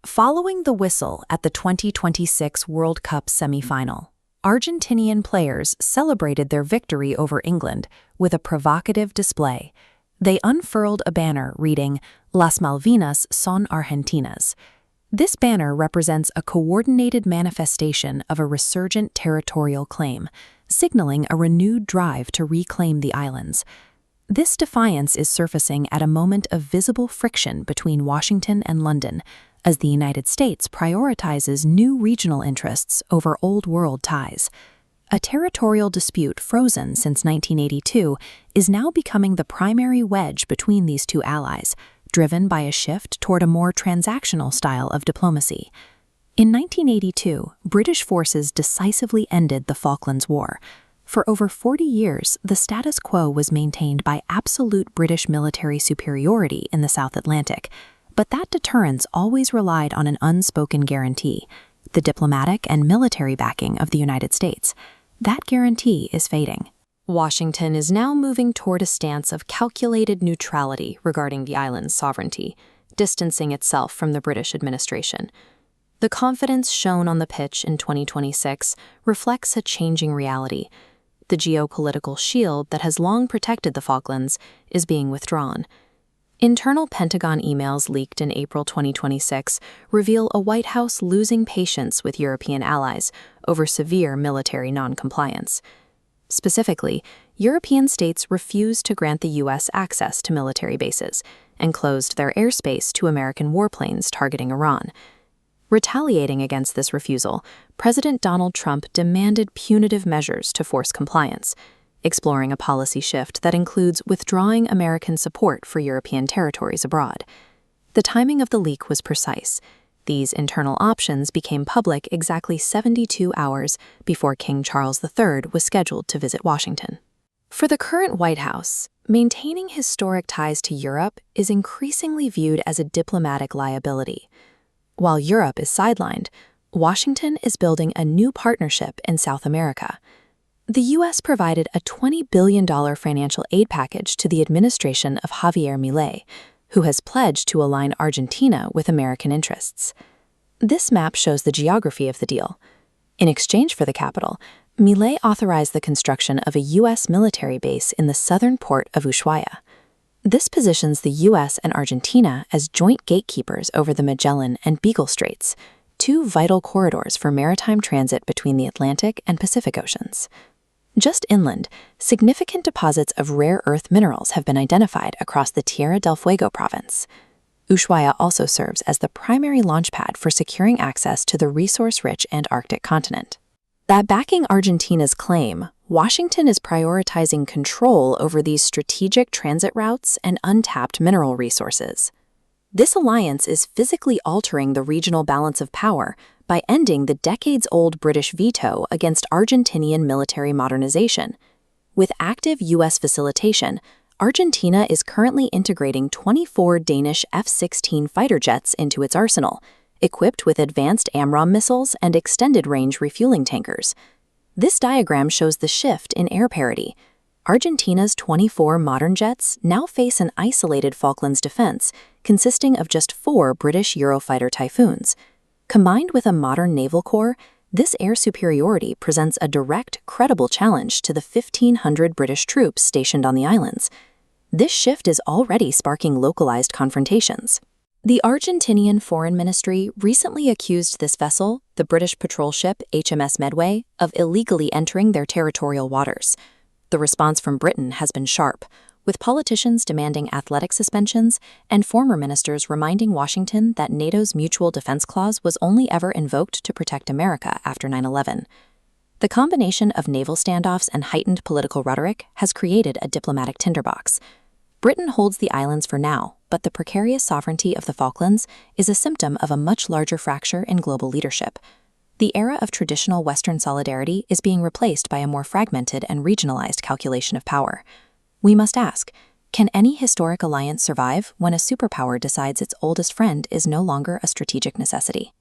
Following the whistle at the 2026 World Cup semifinal, Argentinian players celebrated their victory over England with a provocative display. They unfurled a banner reading, "Las Malvinas son Argentinas." This banner represents a coordinated manifestation of a resurgent territorial claim, signaling a renewed drive to reclaim the islands. This defiance is surfacing at a moment of visible friction between Washington and London, as the United States prioritizes new regional interests over Old World ties. A territorial dispute frozen since 1982 is now becoming the primary wedge between these two allies, driven by a shift toward a more transactional style of diplomacy. In 1982, British forces decisively ended the Falklands War. For over 40 years, the status quo was maintained by absolute British military superiority in the South Atlantic, but that deterrence always relied on an unspoken guarantee: the diplomatic and military backing of the United States. That guarantee is fading. Washington is now moving toward a stance of calculated neutrality regarding the island's sovereignty, distancing itself from the British administration. The confidence shown on the pitch in 2026 reflects a changing reality. The geopolitical shield that has long protected the Falklands is being withdrawn. Internal Pentagon emails leaked in April 2026 reveal a White House losing patience with European allies over severe military noncompliance. Specifically, European states refused to grant the U.S. access to military bases and closed their airspace to American warplanes targeting Iran. Retaliating against this refusal, President Donald Trump demanded punitive measures to force compliance, exploring a policy shift that includes withdrawing American support for European territories abroad. The timing of the leak was precise. These internal options became public exactly 72 hours before King Charles III was scheduled to visit Washington. For the current White House, maintaining historic ties to Europe is increasingly viewed as a diplomatic liability. While Europe is sidelined, Washington is building a new partnership in South America. The U.S. provided a $20 billion financial aid package to the administration of Javier Milei, who has pledged to align Argentina with American interests. This map shows the geography of the deal. In exchange for the capital, Milei authorized the construction of a U.S. military base in the southern port of Ushuaia. This positions the U.S. and Argentina as joint gatekeepers over the Magellan and Beagle Straits, two vital corridors for maritime transit between the Atlantic and Pacific Oceans. Just inland, significant deposits of rare earth minerals have been identified across the Tierra del Fuego province. Ushuaia also serves as the primary launchpad for securing access to the resource-rich Antarctic continent. That backing Argentina's claim, Washington is prioritizing control over these strategic transit routes and untapped mineral resources. This alliance is physically altering the regional balance of power by ending the decades-old British veto against Argentinian military modernization. With active U.S. facilitation, Argentina is currently integrating 24 Danish F-16 fighter jets into its arsenal, equipped with advanced AMRAAM missiles and extended-range refueling tankers. This diagram shows the shift in air parity. Argentina's 24 modern jets now face an isolated Falklands defense consisting of just 4 British Eurofighter Typhoons. Combined with a modern naval corps, this air superiority presents a direct, credible challenge to the 1,500 British troops stationed on the islands. This shift is already sparking localized confrontations. The Argentinian Foreign Ministry recently accused this vessel, the British patrol ship HMS Medway, of illegally entering their territorial waters. The response from Britain has been sharp, with politicians demanding athletic suspensions and former ministers reminding Washington that NATO's Mutual Defense Clause was only ever invoked to protect America after 9/11. The combination of naval standoffs and heightened political rhetoric has created a diplomatic tinderbox. Britain holds the islands for now, but the precarious sovereignty of the Falklands is a symptom of a much larger fracture in global leadership. The era of traditional Western solidarity is being replaced by a more fragmented and regionalized calculation of power. We must ask, can any historic alliance survive when a superpower decides its oldest friend is no longer a strategic necessity?